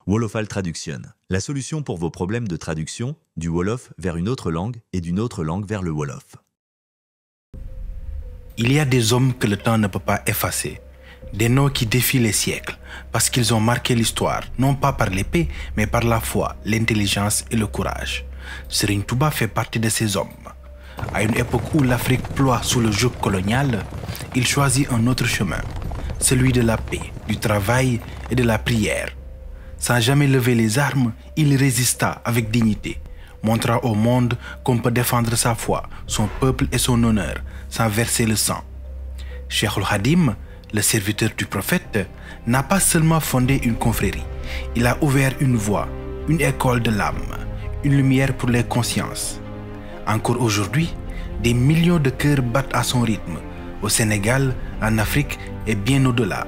Wolofal Traduction, la solution pour vos problèmes de traduction du Wolof vers une autre langue et d'une autre langue vers le Wolof. Il y a des hommes que le temps ne peut pas effacer, des noms qui défient les siècles, parce qu'ils ont marqué l'histoire, non pas par l'épée, mais par la foi, l'intelligence et le courage. Serigne Touba fait partie de ces hommes. À une époque où l'Afrique ploie sous le joug colonial, il choisit un autre chemin, celui de la paix, du travail et de la prière. Sans jamais lever les armes, il résista avec dignité, montrant au monde qu'on peut défendre sa foi, son peuple et son honneur, sans verser le sang. Cheikh Khadim, le serviteur du prophète, n'a pas seulement fondé une confrérie, il a ouvert une voie, une école de l'âme, une lumière pour les consciences. Encore aujourd'hui, des millions de cœurs battent à son rythme, au Sénégal, en Afrique et bien au-delà.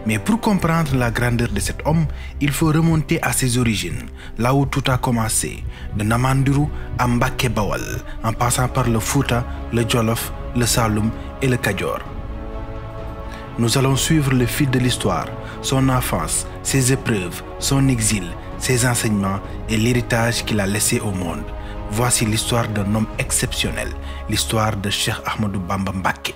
Mais pour comprendre la grandeur de cet homme, il faut remonter à ses origines, là où tout a commencé, de Namandiru à Mbacké Bawal, en passant par le Fouta, le Jolof, le Saloum et le Kadior. Nous allons suivre le fil de l'histoire, son enfance, ses épreuves, son exil, ses enseignements et l'héritage qu'il a laissé au monde. Voici l'histoire d'un homme exceptionnel, l'histoire de Cheikh Ahmadou Bamba Mbacké.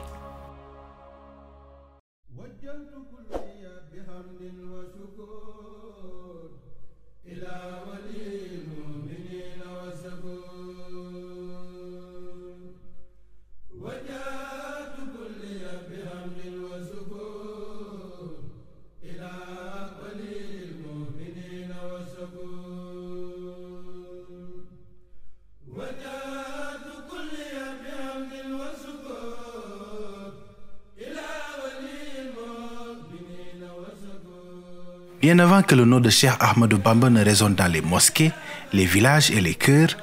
Bien avant que le nom de Cheikh Ahmadou Bamba ne résonne dans les mosquées, les villages et les chœurs,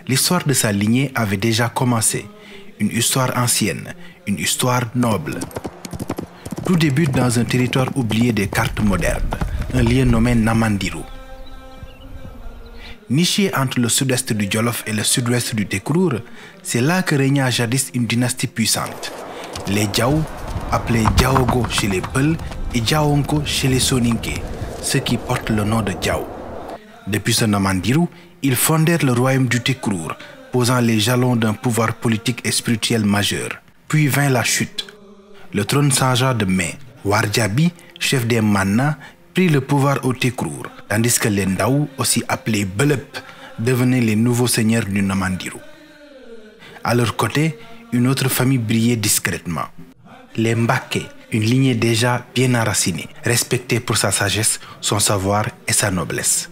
l'histoire de sa lignée avait déjà commencé. Une histoire ancienne, une histoire noble. Tout débute dans un territoire oublié des cartes modernes, un lieu nommé Namandiru. Niché entre le sud-est du Jolof et le sud-ouest du Tekrour, c'est là que régna jadis une dynastie puissante. Les Diaw, appelés Diaogo chez les Peuls et Diaonko chez les Soninké, ceux qui portent le nom de Diaw. Depuis ce Namandiru, ils fondèrent le royaume du Tekrour, posant les jalons d'un pouvoir politique et spirituel majeur. Puis vint la chute. Le trône changea de main. Wardjabi, chef des Manna, prit le pouvoir au Tekrour, tandis que les Ndaw, aussi appelés Belep, devenaient les nouveaux seigneurs du Namandiru. À leur côté, une autre famille brillait discrètement. Les Mbacké, une lignée déjà bien enracinée, respectée pour sa sagesse, son savoir et sa noblesse.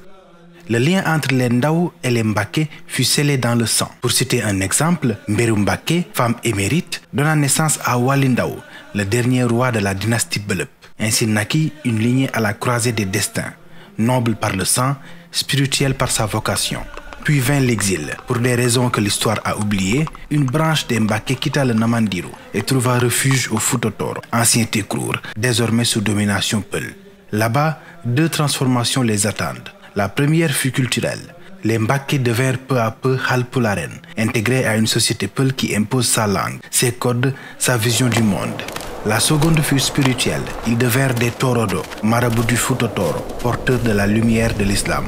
Le lien entre les Ndaw et les Mbacké fut scellé dans le sang. Pour citer un exemple, Mbéru Mbacké, femme émérite, donna naissance à Wali Ndaw, le dernier roi de la dynastie Belep. Ainsi naquit une lignée à la croisée des destins, noble par le sang, spirituelle par sa vocation. Puis vint l'exil. Pour des raisons que l'histoire a oubliées, une branche des Mbacké quitta le Namandiru et trouva refuge au Fouta Toro, ancien Tekrour, désormais sous domination Peul. Là-bas, deux transformations les attendent. La première fut culturelle. Les Mbacké devinrent peu à peu Halpularen, intégrés à une société Peul qui impose sa langue, ses codes, sa vision du monde. La seconde fut spirituelle. Ils devinrent des Torodo, marabouts du Fouta Toro, porteurs de la lumière de l'islam,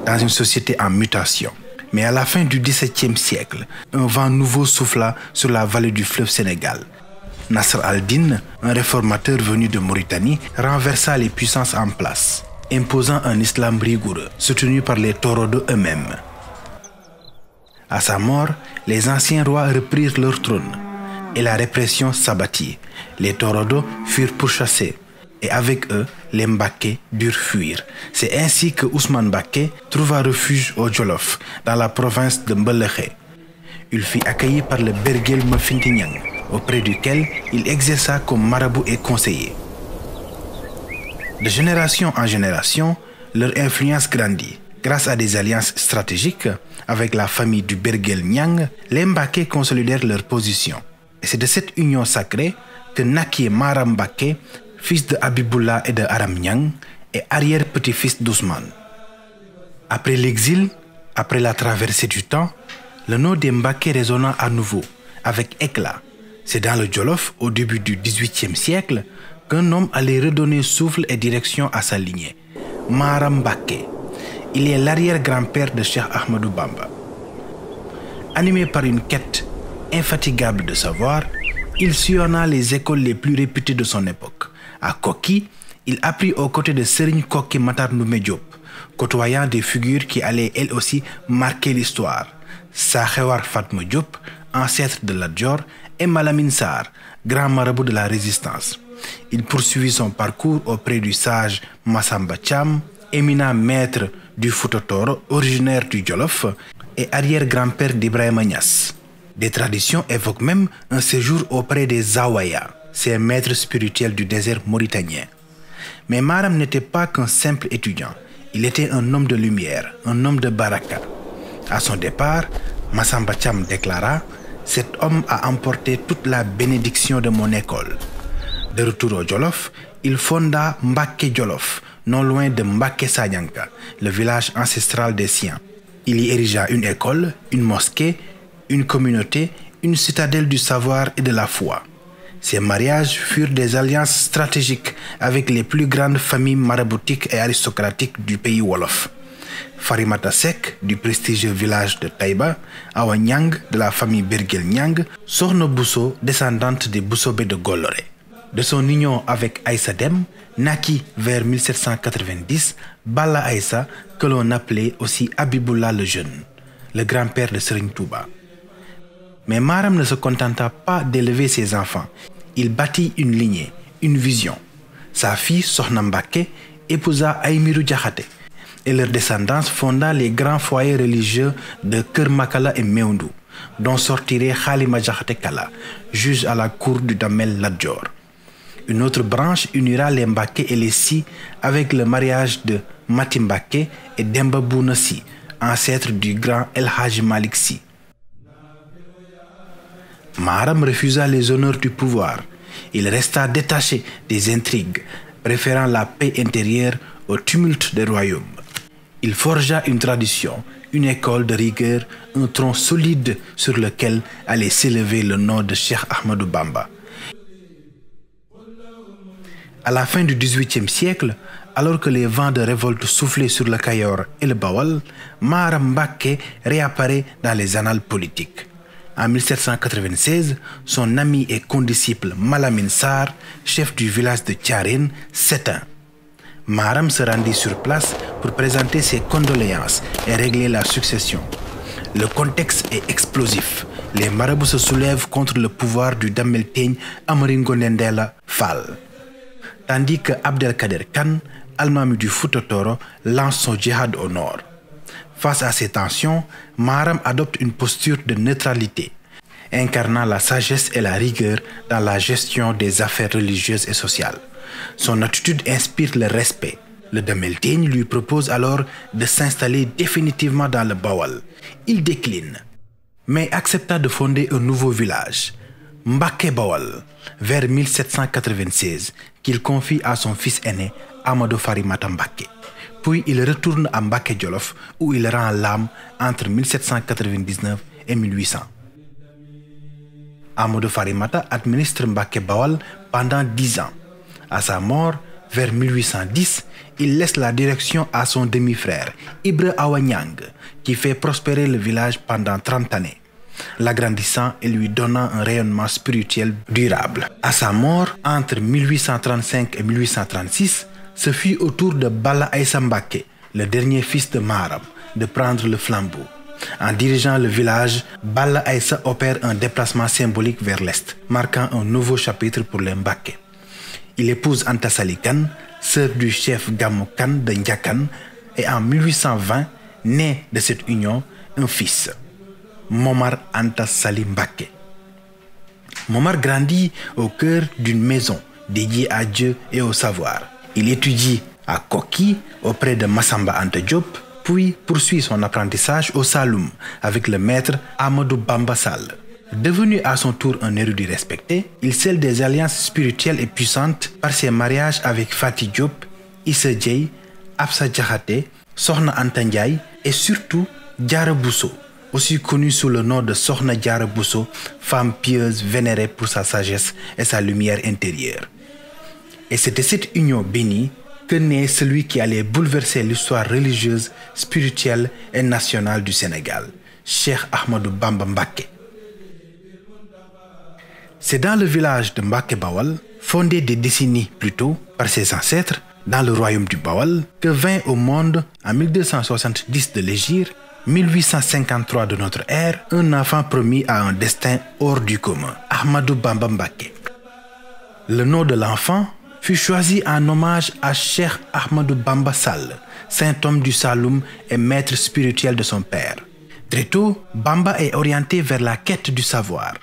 dans une société en mutation. Mais à la fin du XVIIe siècle, un vent nouveau souffla sur la vallée du fleuve Sénégal. Nasr al-Din, un réformateur venu de Mauritanie, renversa les puissances en place, imposant un islam rigoureux, soutenu par les Torodo eux-mêmes. À sa mort, les anciens rois reprirent leur trône et la répression s'abattit. Les Torodo furent pourchassés et avec eux, les Mbacké durent fuir. C'est ainsi que Ousmane Mbacké trouva refuge au Jolof, dans la province de Mbelekhé. Il fut accueilli par le Bergel Mafintignang, auprès duquel il exerça comme marabout et conseiller. De génération en génération, leur influence grandit. Grâce à des alliances stratégiques avec la famille du Bergel Niang, les Mbacké consolidèrent leur position. Et c'est de cette union sacrée que naquit Maram Mbacké, fils de Habibullah et de Aram Niang, et arrière-petit-fils d'Ousmane. Après l'exil, après la traversée du temps, le nom des Mbacké résonna à nouveau, avec éclat. C'est dans le Jolof, au début du XVIIIe siècle, qu'un homme allait redonner souffle et direction à sa lignée. Maram Mbacké, Il est l'arrière-grand-père de Cheikh Ahmadou Bamba. Animé par une quête infatigable de savoir, il sillonna les écoles les plus réputées de son époque. À Koki, il apprit aux côtés de Serigne Koki Matar Ndoumé Diop, côtoyant des figures qui allaient elles aussi marquer l'histoire. Sakhewar Fatma Diop, ancêtre de Lat Dior, et Malamine Sarr, grand marabout de la résistance. Il poursuivit son parcours auprès du sage Massamba Thiam, éminent maître du Fouta Toro, originaire du Jolof, et arrière-grand-père d'Ibrahima Niass. Des traditions évoquent même un séjour auprès des Zawaya, ces maîtres spirituels du désert mauritanien. Mais Maram n'était pas qu'un simple étudiant. Il était un homme de lumière, un homme de baraka. À son départ, Massamba Thiam déclara « Cet homme a emporté toute la bénédiction de mon école ». De retour au Jolof, il fonda Mbaké Jolof, non loin de Mbaké Sayanka, le village ancestral des Siens. Il y érigea une école, une mosquée, une communauté, une citadelle du savoir et de la foi. Ces mariages furent des alliances stratégiques avec les plus grandes familles maraboutiques et aristocratiques du pays Wolof. Farimata Seck, du prestigieux village de Taïba, Awa Niang, de la famille Birgel Niang, Sokhna Bousso, descendante des Boussobé de Goloré. De son union avec Aïssa Dem, naquit vers 1790 Balla Aïssa, que l'on appelait aussi Habibullah le Jeune, le grand-père de Serigne Touba. Mais Maram ne se contenta pas d'élever ses enfants. Il bâtit une lignée, une vision. Sa fille, Sokhna Mbaké, épousa Aïmirou Diakhaté, et leur descendance fonda les grands foyers religieux de Keur Makala et Meoundou, dont sortirait Khalima Diakhaté Kala, juge à la cour du Damel Lat Dior. Une autre branche unira les Mbaké et les Si avec le mariage de Mati Mbaké et Demba Bouna Si, ancêtre du grand El Hadji Malick Si. Maram refusa les honneurs du pouvoir. Il resta détaché des intrigues, préférant la paix intérieure au tumulte des royaumes. Il forgea une tradition, une école de rigueur, un tronc solide sur lequel allait s'élever le nom de Cheikh Ahmadou Bamba. À la fin du XVIIIe siècle, alors que les vents de révolte soufflaient sur le Kayor et le Bawal, Maram Mbaké réapparaît dans les annales politiques. En 1796, son ami et condisciple Malamine Sarr, chef du village de Thiarène, s'éteint. Maram se rendit sur place pour présenter ses condoléances et régler la succession. Le contexte est explosif. Les marabouts se soulèvent contre le pouvoir du Damel Teigne Amaringo Ndella Fall. Tandis que Abdelkader Khan, almami du Fouta Toro, lance son djihad au nord. Face à ces tensions, Maram adopte une posture de neutralité, incarnant la sagesse et la rigueur dans la gestion des affaires religieuses et sociales. Son attitude inspire le respect. Le Damel Teigne lui propose alors de s'installer définitivement dans le Bawal. Il décline, mais accepta de fonder un nouveau village, Mbaké Bawal, vers 1796, qu'il confie à son fils aîné, Amadou Farimata Mbaké. Puis il retourne à Mbaké Jolof, où il rend l'âme entre 1799 et 1800. Amadou Farimata administre Mbaké Bawal pendant 10 ans. À sa mort, vers 1810, il laisse la direction à son demi-frère, Ibra Awa Niang, qui fait prospérer le village pendant 30 années, l'agrandissant et lui donnant un rayonnement spirituel durable. À sa mort, entre 1835 et 1836, ce fut au tour de Balla Aïssa Mbaké, le dernier fils de Maram, de prendre le flambeau. En dirigeant le village, Balla Aïssa opère un déplacement symbolique vers l'est, marquant un nouveau chapitre pour les Mbaké. Il épouse Anta Sali Khan, sœur du chef Gamou Khan de Ndiakan, et en 1820, naît de cette union un fils, Momar Anta Sali Mbaké. Momar grandit au cœur d'une maison dédiée à Dieu et au savoir. Il étudie à Koki auprès de Massamba Anta Diop, puis poursuit son apprentissage au Saloum avec le maître Amadou Bamba Sall. Devenu à son tour un érudit respecté, il scelle des alliances spirituelles et puissantes par ses mariages avec Fati Diop, Issa Dieye, Absa Diakhaté, Sokhna Anta Ndiaye et surtout Diara Bousso, aussi connue sous le nom de Sokhna Diara Bousso, femme pieuse vénérée pour sa sagesse et sa lumière intérieure. Et c'était cette union bénie que naît celui qui allait bouleverser l'histoire religieuse, spirituelle et nationale du Sénégal, Cheikh Ahmadou Bamba Mbacké. C'est dans le village de Mbacké Bawal, fondé des décennies plus tôt par ses ancêtres, dans le royaume du Bawal, que vint au monde en 1270 de l'Hégire, 1853 de notre ère, un enfant promis à un destin hors du commun, Ahmadou Bamba Mbacké. Le nom de l'enfant fut choisi en hommage à Cheikh Ahmadou Bamba Sall, saint homme du Saloum et maître spirituel de son père. Très tôt, Bamba est orienté vers la quête du savoir.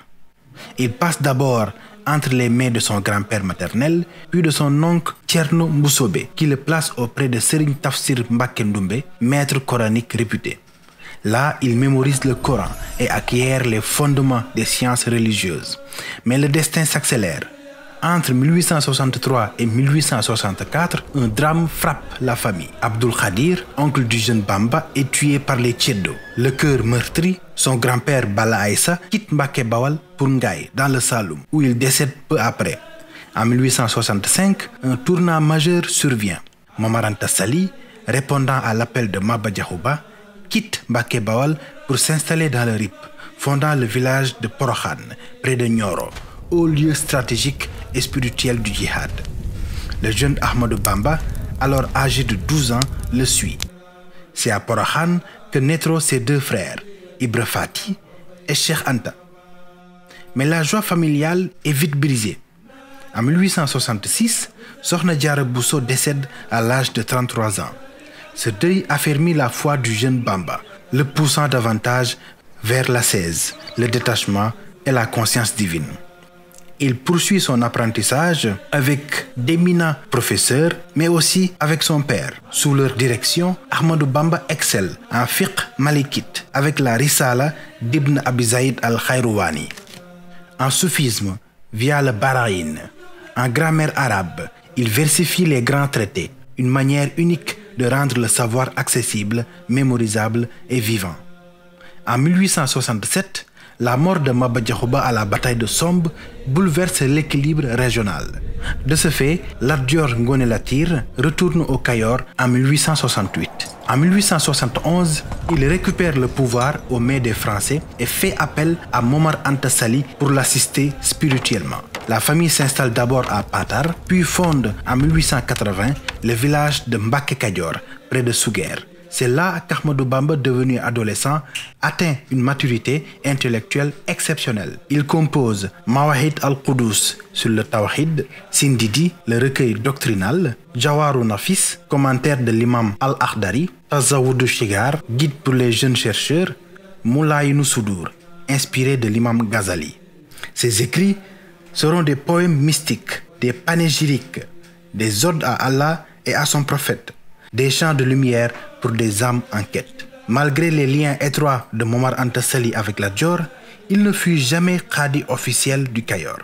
Il passe d'abord entre les mains de son grand-père maternel, puis de son oncle Thierno Mboussobé, qui le place auprès de Serigne Tafsir Mbacké Ndoumbé, maître coranique réputé. Là, il mémorise le Coran et acquiert les fondements des sciences religieuses. Mais le destin s'accélère. Entre 1863 et 1864, un drame frappe la famille. Abdul Khadir, oncle du jeune Bamba, est tué par les Tcheddo. Le cœur meurtri, son grand-père Bala Aïssa quitte Mbacké Bawal pour Ngaye, dans le Saloum, où il décède peu après. En 1865, un tournant majeur survient. Momar Anta Sali, répondant à l'appel de Maba Diakhou Ba, quitte Mbacké Bawal pour s'installer dans le RIP, fondant le village de Porokhane, près de Nioro, haut lieu stratégique et spirituel du djihad. Le jeune Ahmadou Bamba, alors âgé de 12 ans, le suit. C'est à Porokhane que naîtront ses deux frères, Ibra Fati et Cheikh Anta. Mais la joie familiale est vite brisée. En 1866, Sokhna Diarra Bousso décède à l'âge de 33 ans. Ce deuil affermit la foi du jeune Bamba, le poussant davantage vers l'ascèse, le détachement et la conscience divine. Il poursuit son apprentissage avec d'éminents professeurs, mais aussi avec son père. Sous leur direction, Ahmadou Bamba excelle en fiqh malikite avec la Risala d'Ibn Abi Zaïd al-Khayrouani, en soufisme via le Baraïn, en grammaire arabe. Il versifie les grands traités, une manière unique de rendre le savoir accessible, mémorisable et vivant. En 1867, la mort de Maba Diakhou Ba à la bataille de Sombe bouleverse l'équilibre régional. De ce fait, Lat Dior Ngoné Latyr retourne au Kayor en 1868. En 1871, il récupère le pouvoir aux mains des Français et fait appel à Momar Anta Sali pour l'assister spirituellement. La famille s'installe d'abord à Patar, puis fonde en 1880 le village de Mbacké Kadior, près de Souguer. C'est là qu'Ahmadou Bamba, devenu adolescent, atteint une maturité intellectuelle exceptionnelle. Il compose Mawahid al-Qudus sur le Tawhid, Sindidi, le recueil doctrinal, Jawarou Nafis, commentaire de l'imam al-Akhdari, Tazawudu Shigar, guide pour les jeunes chercheurs, Moulaïnou Soudour, inspiré de l'imam Ghazali. Ses écrits seront des poèmes mystiques, des panégyriques, des odes à Allah et à son prophète, des chants de lumière pour des âmes en quête. Malgré les liens étroits de Momar Anta Sali avec Lat Dior, il ne fut jamais qadi officiel du Kayor.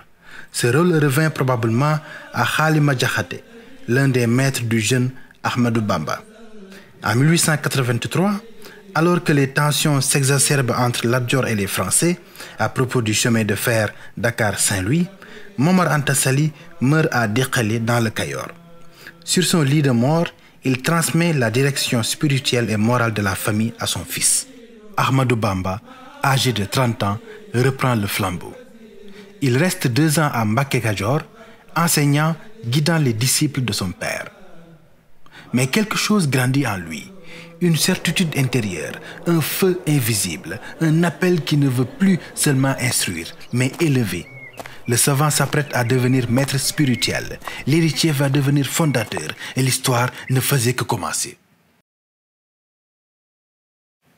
Ce rôle revint probablement à Khalima Diakhaté, l'un des maîtres du jeune Ahmadou Bamba. En 1883, alors que les tensions s'exacerbent entre Lat Dior et les Français à propos du chemin de fer Dakar-Saint-Louis, Momar Anta Sali meurt à Dekhalé dans le Kayor. Sur son lit de mort, il transmet la direction spirituelle et morale de la famille à son fils. Ahmadou Bamba, âgé de 30 ans, reprend le flambeau. Il reste 2 ans à Mbacké Kadior, enseignant, guidant les disciples de son père. Mais quelque chose grandit en lui, une certitude intérieure, un feu invisible, un appel qui ne veut plus seulement instruire, mais élever. Le savant s'apprête à devenir maître spirituel, l'héritier va devenir fondateur et l'histoire ne faisait que commencer.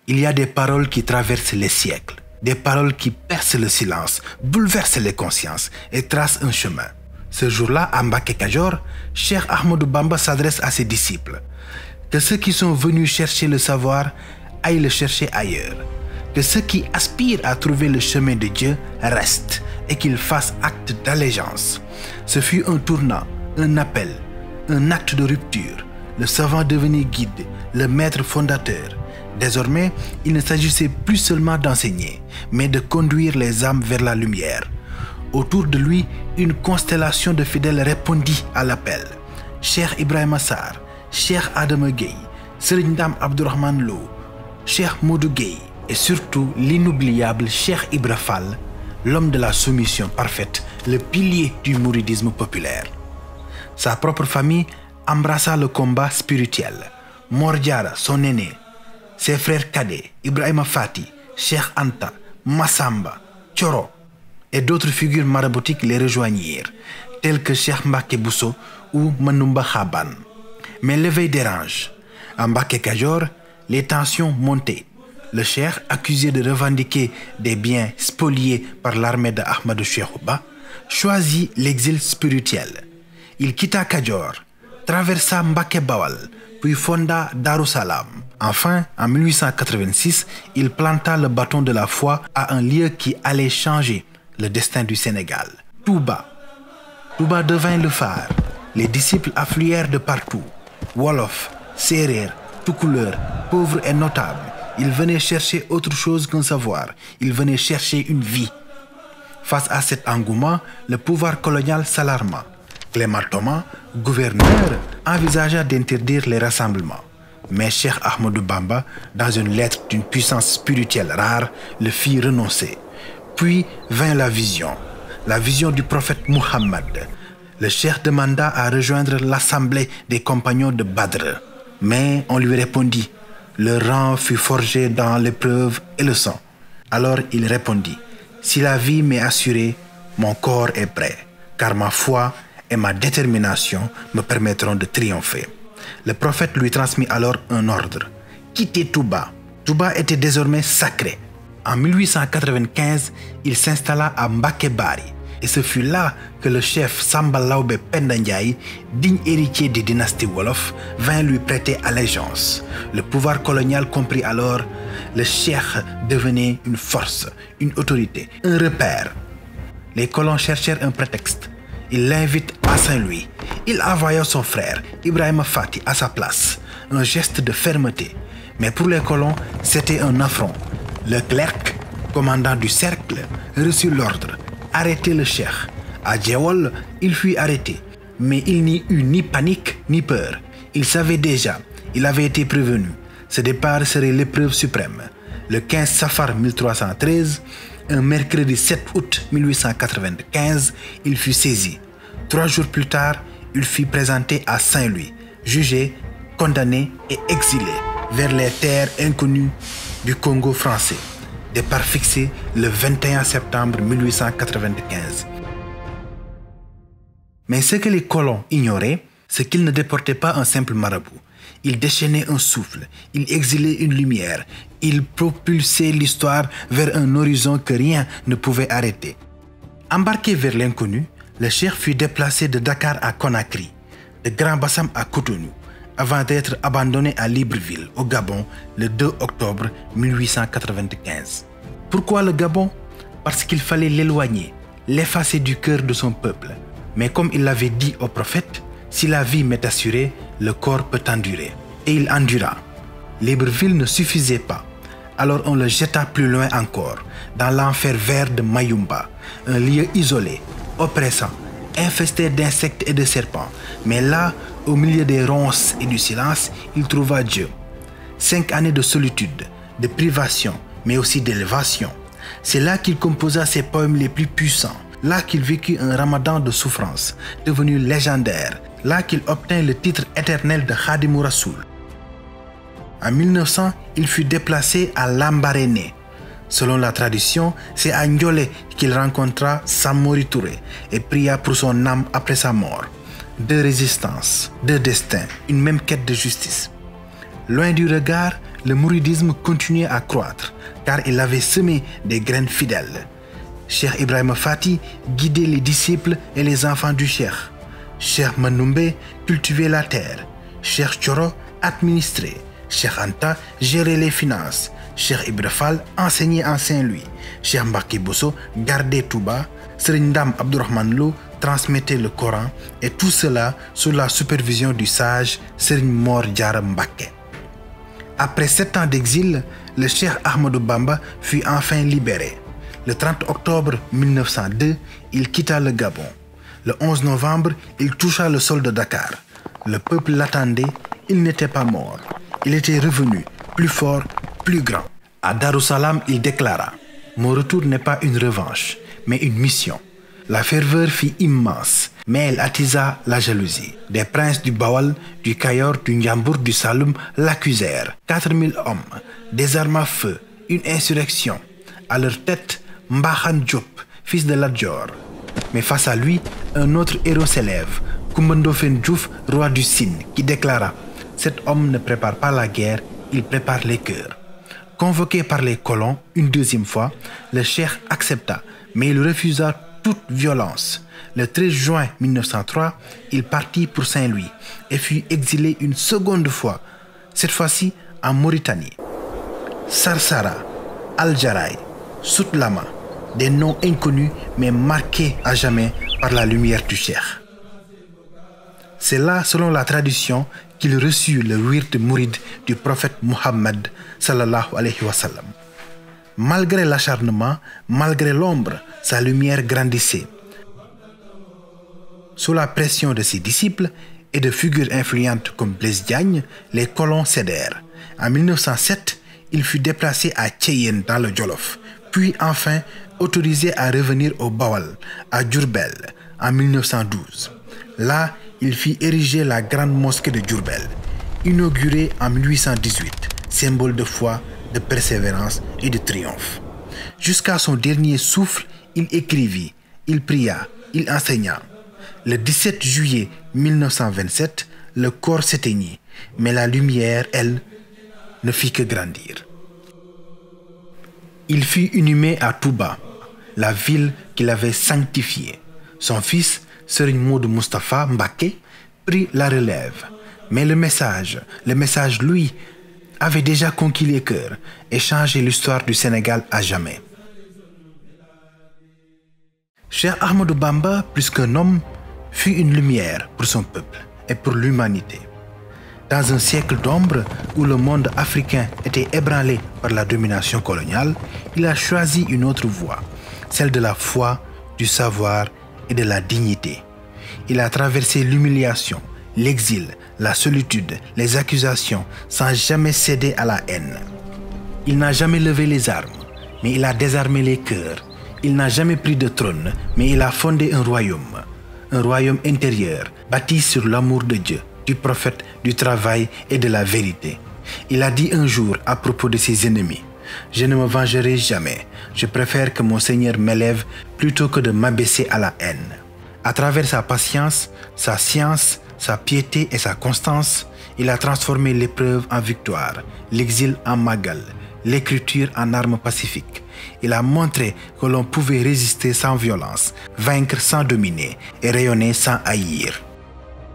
Il y a des paroles qui traversent les siècles, des paroles qui percent le silence, bouleversent les consciences et tracent un chemin. Ce jour-là, à Mbacké Kadior, Cheikh Ahmadou Bamba s'adresse à ses disciples. Que ceux qui sont venus chercher le savoir aillent le chercher ailleurs. Que ceux qui aspirent à trouver le chemin de Dieu restent et qu'ils fassent acte d'allégeance. Ce fut un tournant, un appel, un acte de rupture. Le savant devenu guide, le maître fondateur. Désormais, il ne s'agissait plus seulement d'enseigner, mais de conduire les âmes vers la lumière. Autour de lui, une constellation de fidèles répondit à l'appel. Cheikh Ibrahima Sarr, Cheikh Adama Gueye, Serigne Dame Abdourahmane Lo, Cheikh Modou Gueye et surtout l'inoubliable Cheikh Ibra Fall, l'homme de la soumission parfaite, le pilier du mouridisme populaire. Sa propre famille embrassa le combat spirituel. Mor Diarra, son aîné, ses frères cadets, Ibrahima Fati, Cheikh Anta, Massamba, Thioro et d'autres figures maraboutiques les rejoignirent, tels que Cheikh Mbacké Bousso ou Manoumba Khaban. Mais l'éveil dérange. À Mbacké Kadior, les tensions montaient. Le cheikh, accusé de revendiquer des biens spoliés par l'armée de Ahmadou Cheikhou Ba, choisit l'exil spirituel. Il quitta Kadior, traversa Mbacké Bawal, puis fonda Darussalam. Enfin, en 1886, il planta le bâton de la foi à un lieu qui allait changer le destin du Sénégal. Touba. Touba devint le phare. Les disciples affluèrent de partout. Wolof, Séréer, Toucouleur, pauvres et notables. Ils venaient chercher autre chose qu'un savoir. Ils venaient chercher une vie. Face à cet engouement, le pouvoir colonial s'alarma. Clément Thomas, gouverneur, envisagea d'interdire les rassemblements. Mais Cheikh Ahmadou Bamba, dans une lettre d'une puissance spirituelle rare, le fit renoncer. Puis vint la vision du prophète Muhammad. Le cheikh demanda à rejoindre l'assemblée des compagnons de Badr. Mais on lui répondit, le rang fut forgé dans l'épreuve et le sang. Alors il répondit, si la vie m'est assurée, mon corps est prêt, car ma foi et ma détermination me permettront de triompher. Le prophète lui transmit alors un ordre, quitter Touba. Touba était désormais sacré. En 1895, il s'installa à Mbacké Bari. Et ce fut là que le chef Samba Laobé Penda Ndiaye, digne héritier des dynasties Wolof, vint lui prêter allégeance. Le pouvoir colonial comprit alors, le cheikh devenait une force, une autorité, un repère. Les colons cherchèrent un prétexte. Ils l'invitent à Saint-Louis. Il envoya son frère, Ibrahima Fati, à sa place. Un geste de fermeté. Mais pour les colons, c'était un affront. Le clerc, commandant du cercle, reçut l'ordre. Arrêter le cheikh. À Djewol, il fut arrêté. Mais il n'y eut ni panique ni peur. Il savait déjà, il avait été prévenu. Ce départ serait l'épreuve suprême. Le 15 Safar 1313, un mercredi 7 août 1895, il fut saisi. 3 jours plus tard, il fut présenté à Saint-Louis, jugé, condamné et exilé vers les terres inconnues du Congo français. Départ fixé le 21 septembre 1895. Mais ce que les colons ignoraient, c'est qu'ils ne déportaient pas un simple marabout. Ils déchaînaient un souffle, ils exilaient une lumière, ils propulsaient l'histoire vers un horizon que rien ne pouvait arrêter. Embarqué vers l'inconnu, le cheikh fut déplacé de Dakar à Conakry, de Grand Bassam à Cotonou, avant d'être abandonné à Libreville, au Gabon, le 2 octobre 1895. Pourquoi le Gabon? Parce qu'il fallait l'éloigner, l'effacer du cœur de son peuple. Mais comme il l'avait dit au prophète, si la vie m'est assurée, le corps peut endurer. Et il endura. Libreville ne suffisait pas. Alors on le jeta plus loin encore, dans l'enfer vert de Mayumba, un lieu isolé, oppressant, infesté d'insectes et de serpents. Mais là, au milieu des ronces et du silence, il trouva Dieu. 5 années de solitude, de privation, mais aussi d'élévation. C'est là qu'il composa ses poèmes les plus puissants. Là qu'il vécut un ramadan de souffrance, devenu légendaire. Là qu'il obtint le titre éternel de Khadimou Rassoul. En 1900, il fut déplacé à Lambaréné. Selon la tradition, c'est à Ndiolé qu'il rencontra Samori Touré et pria pour son âme après sa mort. 2 résistances, 2 destins, une même quête de justice. Loin du regard, le mouridisme continuait à croître, car il avait semé des graines fidèles. Cheikh Ibrahima Fati guidait les disciples et les enfants du cheikh. Cheikh Manoumbe cultivait la terre. Cheikh Thioro administrait. Cheikh Anta gérait les finances. Cheikh Ibra Fall enseignait en Saint-Louis. Cheikh Mbacké Bousso gardait Touba. Serigne Dame Abdourahmane Lo transmettait le Coran. Et tout cela sous la supervision du sage Serigne Mor Diarra Mbacké. Après 7 ans d'exil, le cheikh Ahmadou Bamba fut enfin libéré. Le 30 octobre 1902, il quitta le Gabon. Le 11 novembre, il toucha le sol de Dakar. Le peuple l'attendait, il n'était pas mort. Il était revenu, plus fort, plus grand. À Darussalam, il déclara: mon retour n'est pas une revanche, mais une mission. La ferveur fut immense, mais elle attisa la jalousie. Des princes du Bawal, du Kayor, du Ndiambour, du Saloum l'accusèrent. 4000 hommes, des armes à feu, une insurrection. À leur tête, Mbahan Diop, fils de Ladjor. Mais face à lui, un autre héros s'élève, Coumba Ndoffène Diouf, roi du Sine, qui déclara: cet homme ne prépare pas la guerre, il prépare les cœurs. Convoqué par les colons une deuxième fois, le cheikh accepta, mais il refusa toute violence. Le 13 juin 1903, il partit pour Saint-Louis et fut exilé une seconde fois, cette fois-ci en Mauritanie. Sarsara, Al-Jaraï, Soutlama, des noms inconnus mais marqués à jamais par la lumière du cheikh. C'est là, selon la tradition, qu'il reçut le wird mouride du prophète Muhammad sallallahu alayhi wa sallam. Malgré l'acharnement, malgré l'ombre, sa lumière grandissait. Sous la pression de ses disciples et de figures influentes comme Blaise Diagne, les colons cédèrent. En 1907, il fut déplacé à Thiéyène dans le Jolof, puis enfin autorisé à revenir au Bawal, à Diourbel, en 1912. Là, il fit ériger la grande mosquée de Diourbel, inaugurée en 1818, symbole de foi, de persévérance et de triomphe. Jusqu'à son dernier souffle, il écrivit, il pria, il enseigna. Le 17 juillet 1927, le corps s'éteignit, mais la lumière, elle, ne fit que grandir. Il fut inhumé à Touba, la ville qu'il avait sanctifiée. Son fils, Serigne Modou Moustapha Mbacké, prit la relève. Mais le message, lui, avait déjà conquis les cœurs et changé l'histoire du Sénégal à jamais. Cheikh Ahmadou Bamba, plus qu'un homme, fut une lumière pour son peuple et pour l'humanité. Dans un siècle d'ombre où le monde africain était ébranlé par la domination coloniale, il a choisi une autre voie, celle de la foi, du savoir et de la dignité. Il a traversé l'humiliation, l'exil, la solitude, les accusations, sans jamais céder à la haine. Il n'a jamais levé les armes, mais il a désarmé les cœurs. Il n'a jamais pris de trône, mais il a fondé un royaume intérieur, bâti sur l'amour de Dieu, du prophète, du travail et de la vérité. Il a dit un jour à propos de ses ennemis: je ne me vengerai jamais, je préfère que mon Seigneur m'élève plutôt que de m'abaisser à la haine. À travers sa patience, sa science, sa piété et sa constance, il a transformé l'épreuve en victoire, l'exil en magal, l'écriture en arme pacifique. Il a montré que l'on pouvait résister sans violence, vaincre sans dominer et rayonner sans haïr.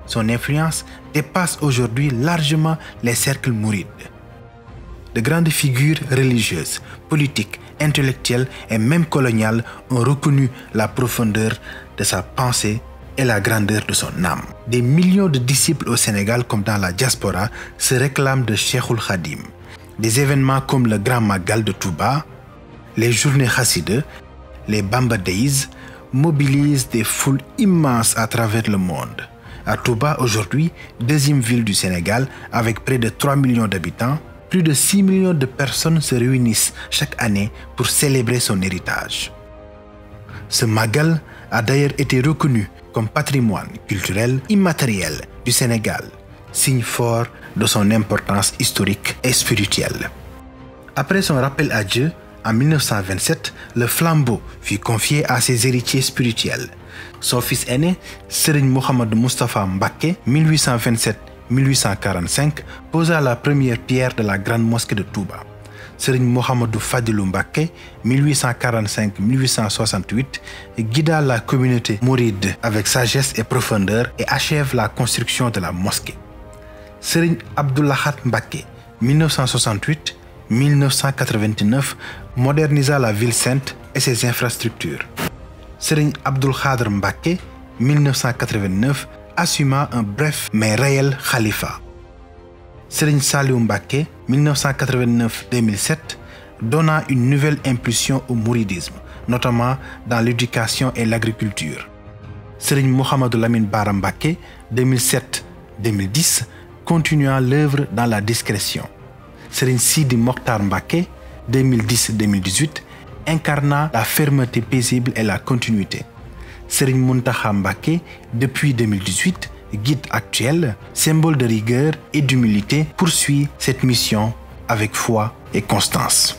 Son influence dépasse aujourd'hui largement les cercles mourides. De grandes figures religieuses, politiques, intellectuelles et même coloniales ont reconnu la profondeur de sa pensée et la grandeur de son âme. Des millions de disciples au Sénégal comme dans la diaspora se réclament de Cheikhoul Khadim. Des événements comme le Grand Magal de Touba, les journées Chasside, les Bamba Days mobilisent des foules immenses à travers le monde. À Touba aujourd'hui, deuxième ville du Sénégal avec près de 3 millions d'habitants, plus de 6 millions de personnes se réunissent chaque année pour célébrer son héritage. Ce Magal a d'ailleurs été reconnu comme patrimoine culturel immatériel du Sénégal, signe fort de son importance historique et spirituelle. Après son rappel à Dieu, en 1927, le flambeau fut confié à ses héritiers spirituels. Son fils aîné, Serigne Mohamedou Moustapha Mbacké, 1827-1845, posa la première pierre de la grande mosquée de Touba. Serigne Mohamedou Fadilou Mbacké, 1845-1868, guida la communauté mouride avec sagesse et profondeur et achève la construction de la mosquée. Serigne Abdou Lahad Mbacké, 1968-1989, modernisa la ville sainte et ses infrastructures. Serigne Abdoul Khadr Mbacké, 1989, assuma un bref mais réel khalifa. Serigne Saliou Mbacké, 1989-2007, donna une nouvelle impulsion au mouridisme, notamment dans l'éducation et l'agriculture. Serigne Mohamedou Lamine Bara Mbacké, 2010, continua l'œuvre dans la discrétion. Serigne Sidi Mokhtar Mbacké, 2010-2018, incarna la fermeté paisible et la continuité. Serigne Mountakha Mbacké, depuis 2018, guide actuel, symbole de rigueur et d'humilité, poursuit cette mission avec foi et constance.